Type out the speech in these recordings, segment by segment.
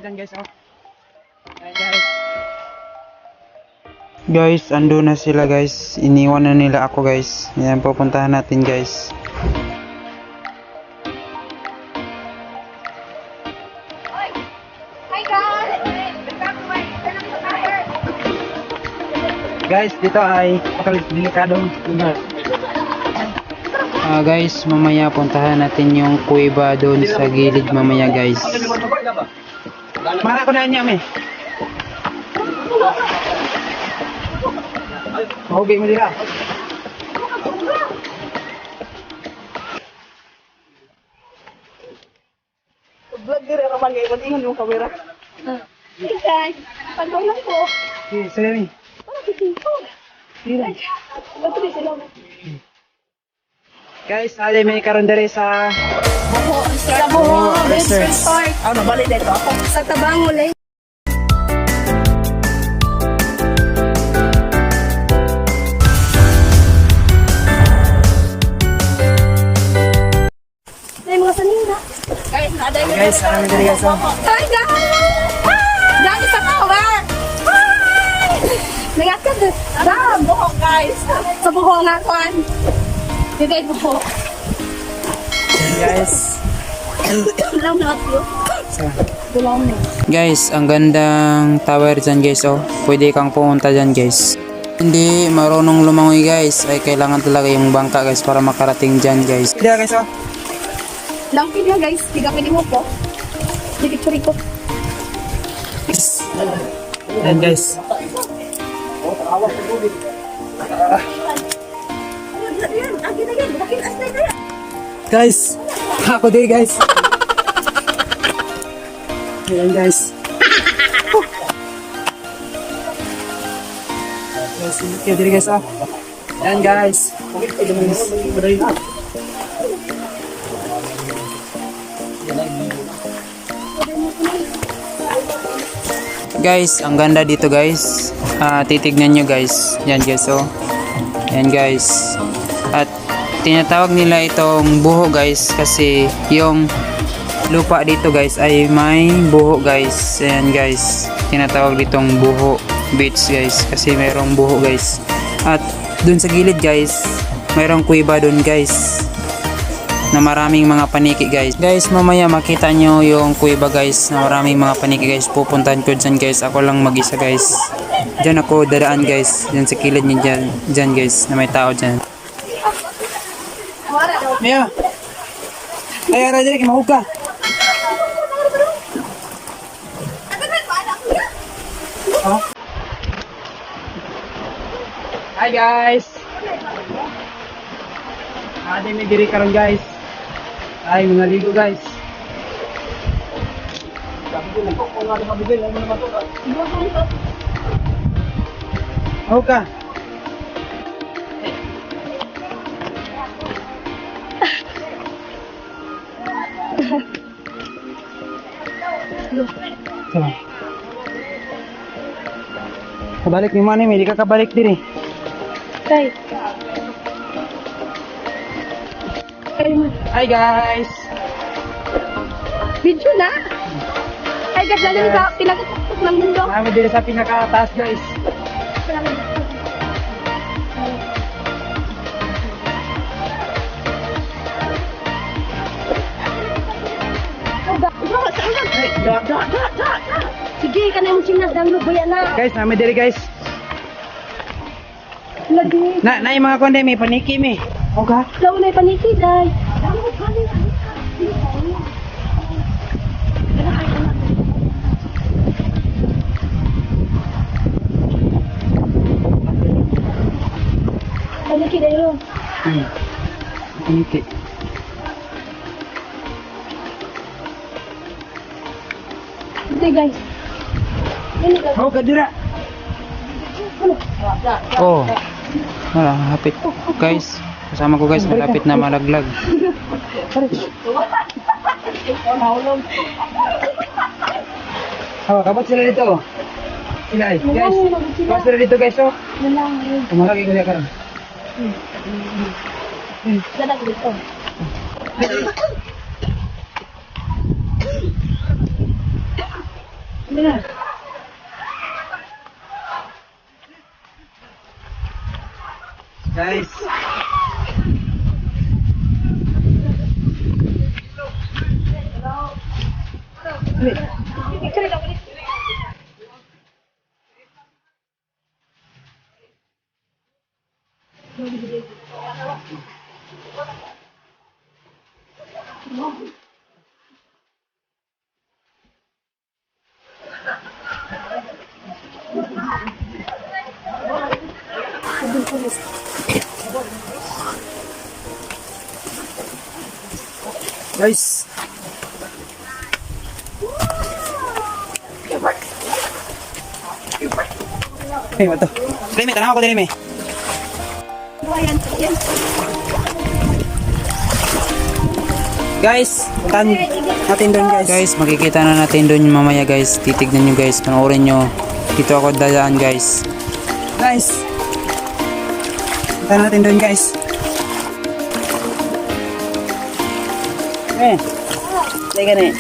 dyan guys, oh. Ayan guys. Guys, ando na sila guys. Iniwan na nila ako guys. Ayan, pupuntahan natin guys. Guys, dito ay delikadong lugar. Guys, mamaya puntahan natin yung kuweba doon sa gilid mamaya guys. Mara ko na niya, me. Okay mo dira. Vlog dire ra man kay kun ingon yung camera. Guys, pagbulan ko. Okay, sorry. Guys, ali may karon dere sa Buho, best Resorts. resort. Ano bali dito ako? Sa Tabangulay. Ay, mga sanina. Guys, nada yung Guys, arami dere guys. Oh. Hi, guys! Dami sa power! Hi! Nangakat sa buhok, guys. Sa buhok nga, Kwan. Dito ay buhok. Guys. Alam na ako. Dulang na. Guys, ang gandang tower dyan guys, oh. Pwede kang pumunta dyan guys. Hindi marunong lumangoy guys, ay kailangan talaga yung bangka guys para makarating dyan guys. Dito guys, oh. Langkid na, guys. Tiga pwede mo po. Di picture ko. Yan guys. Guys, ako din guys. Ayan guys. Guys, okay din guys, ah. Ayan guys. Guys, ang ganda dito guys. Titignan nyo guys. Yan guys, oh. Yan guys. At tinatawag nila itong buho guys kasi yung lupa dito guys ay may buho guys. Ayan guys. Tinatawag ditong buho beach guys kasi mayroong buho guys. At dun sa gilid guys, mayroong kuweba dun guys na maraming mga paniki guys. Guys, mamaya makita nyo yung kuweba guys na maraming mga paniki guys. Pupuntahan ko dyan guys. Ako lang mag-isa guys. Dyan ako dadaan guys. Dyan sa kilid nyo dyan. Dyan guys na may tao dyan. Maya! Ay, ara dyan. Kimahog ka. Oh. Hi guys! Ade may diri karon guys. Ay, mga ligo guys. Okay. Kabalik ni Manny, hindi ka kabalik diri. Kay. Hi guys. Video na. Ay, guys, lalo sa pinagkatok ng mundo. Kami diri sa pinakataas guys. Sige, ka na yung sinas ng lubuya na. Guys, nami diri guys. Lagi. Na yung mga konde may paniki mi. Okay. Daw na paniki, day. Paniki, day ron. Paniki. Ito, guys. Ini, guys. Oh, kadira. Oh. Malapit. Guys, kasama ko guys, malapit na malaglag. Oh, kapat sila dito. Sila ay. Guys, kapat sila dito guys, oh. Kumarag ko niya karon. Dadag dito. Guys. Guys. Hey, mato. Dali, may tanaw ako dali, may. Guys, puntahan natin doon guys. Guys, makikita na natin doon mamaya guys. Titignan nyo guys, panoorin nyo. Dito ako dadaan guys. Guys, puntahan natin doon guys. Teka na eh.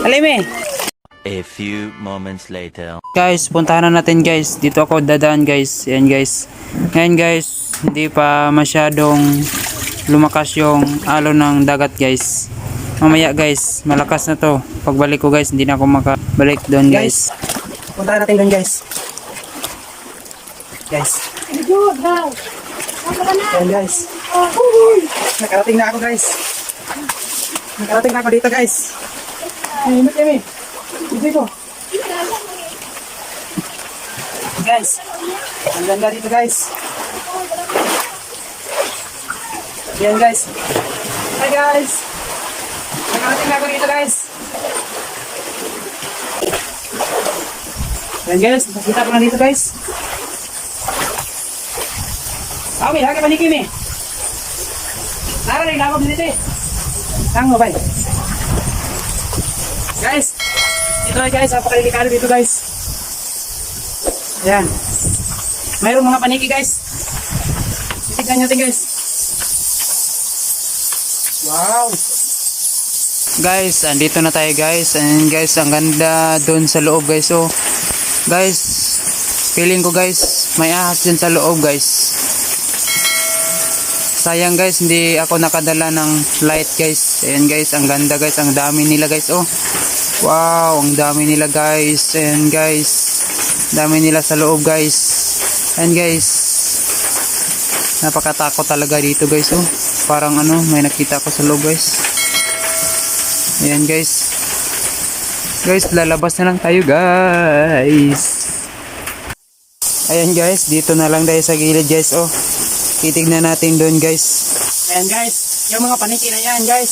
Alim eh. A few moments later. Guys, puntahan na natin guys. Dito ako dadaan guys. Ayan guys. Ngayon guys, hindi pa masyadong lumakas yung alon ng dagat guys. Mamaya guys, malakas na to. Pagbalik ko guys, hindi na ako makabalik doon guys. Puntahan natin doon guys. Guys. Ayan guys. Nakarating na ako guys. Nakarating na ako dito guys. Ay, himit kami. Dito ko. Guys, ang ganda dito guys. Yan guys. Hi guys. Nakarating na ako dito guys. Yan guys, nakita ko na dito guys. Awi, hagi pa ni Kimi. Nararing na ako dito eh. Tango ba? Guys, ito guys, napakalilikado dito guys. Ayan. Mayroong mga paniki guys. Tignan natin guys. Wow. Guys, andito na tayo guys. And guys, ang ganda doon sa loob guys. So, guys, feeling ko guys, may ahas dyan sa loob guys. Sayang guys, hindi ako nakadala ng light guys. Ayan guys, ang ganda guys. Ang dami nila guys. Oh, wow, ang dami nila guys. And guys, dami nila sa loob guys. And guys, napakatakot talaga dito guys. Oh, parang ano, may nakita ko sa loob guys. Ayan guys. Guys, lalabas na lang tayo guys. Ayan guys, dito na lang tayo sa gilid guys. Oh, titignan natin doon guys. Ayan guys, yung mga paniki na yan guys.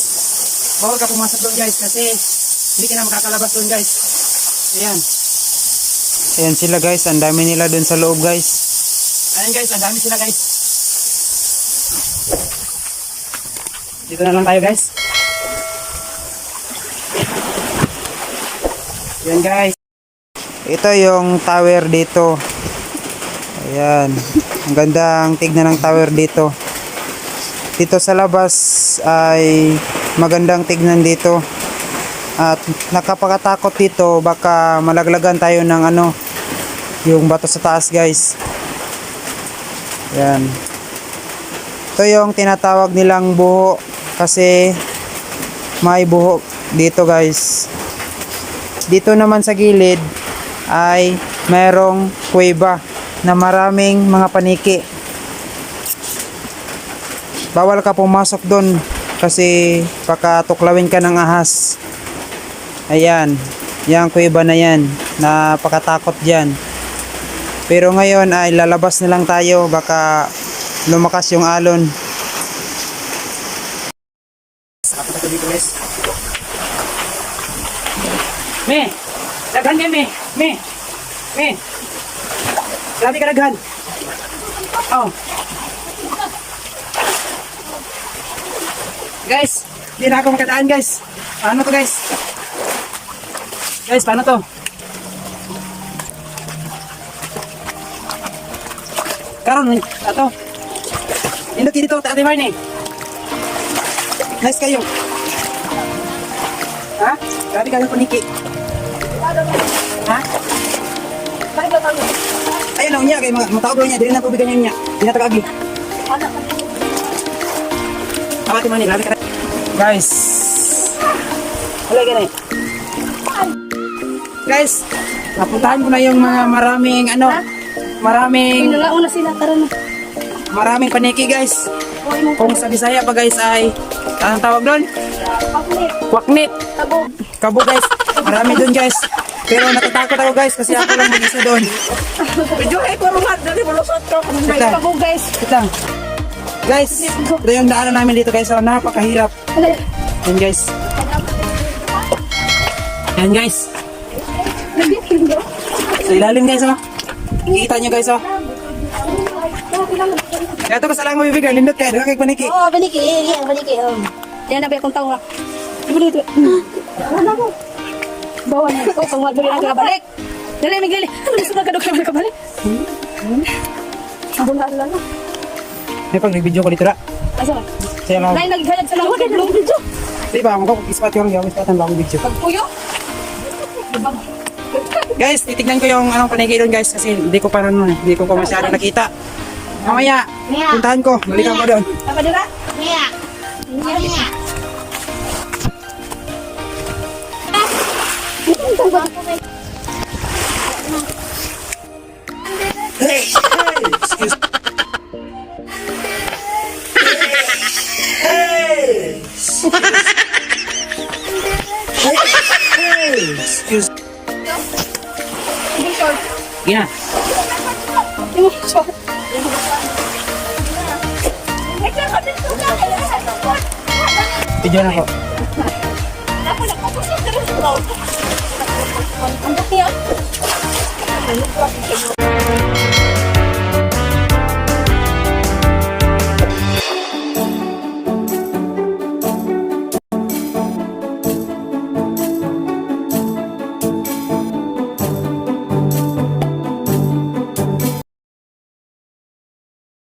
Bawal ka pumasok doon guys kasi hindi ka na makakalabas doon guys. Ayan. Ayan sila guys, ang dami nila doon sa loob guys. Ayan guys, ang dami sila guys. Dito na lang tayo guys. Ayan guys. Ito yung tower dito. Ayan. Ang gandang tignan ng tower dito. Dito sa labas ay magandang tignan dito. At nakapakatakot dito, baka malaglagan tayo ng ano, yung bato sa taas guys. Ayan. Ito yung tinatawag nilang buho kasi may buho dito guys. Dito naman sa gilid ay mayroong kuweba na maraming mga paniki. Bawal ka pumasok doon kasi baka tuklawin ka ng ahas. Ayan, yung kuweba na yan, napakatakot dyan. Pero ngayon ay lalabas na lang tayo, baka lumakas yung alon. Me, daghan ka me. Grabe ka daghan. Oh. Guys, hindi na ako makadaan guys. Paano to guys? Guys, paano to? Karon, ato. Indot dito, Ate Marnie. Nice kayo. Ha? Grabe kayo paniki. Ha? Ayun lang niya, kay matawag daw niya, dili na tubigan niya. Di na tagagi. Awati man nila, guys. Wala ganay. Guys, napuntahan ko na yung mga maraming Pinulauna sila, tara na. maraming paniki guys. Kung sa Bisaya pa guys ay anong tawag doon? Kwaknit. Kabo guys. Marami doon guys. Pero natatakot ako guys kasi ako lang mag-isa doon. Medyo ay kurungan, dali mo lusot ko. Ito. Kabog guys. Ito. Guys, ito yung daanan namin dito guys. So, napakahirap. Yan guys. Yan guys. Sa ilalim guys oh. Kita nyo guys oh. Kaya ito kasalang mo bibigyan. Lindot kayo. Kaya paniki. Oo, paniki. Yan, paniki. Yan na ba akong tawa. Ibu dito. Ano mo? Bawa na ito. Kung wala na nakabalik. Dali, Miguel. Ano na sunod ka doon kayo nakabalik? Ang bunga lang. May pag nag-video ko dito ra. Asa ba? Saya lang. Dahil naghayag sa mga blog video. Di ba? Mag-ispat yung ispat ang bagong video. Pagpuyo. Guys, titignan ko yung anong paniki doon guys kasi hindi ko pa hindi ko pa masyado nakita. Mamaya, puntahan ko. Balikan ko doon. Apa dira? Mia. Mia. Excuse Excuse Gina. Video na ko. Ang